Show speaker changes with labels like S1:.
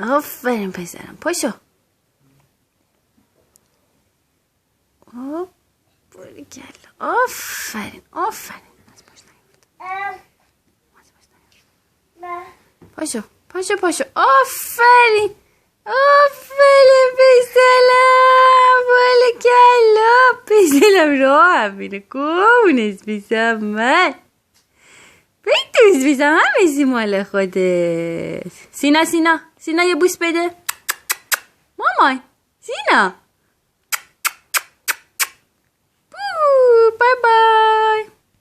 S1: آفرین پسرم، پاشو. باریکلا، آفرین آفرین. پاشو پاشو پاشو، آفرین آفرین پسرم، باریکلا پسرم. راه میره کونش بیسم من بیتوز بیسم هم بیسی مال خودت. سینا یه بوس بده مامان. سینا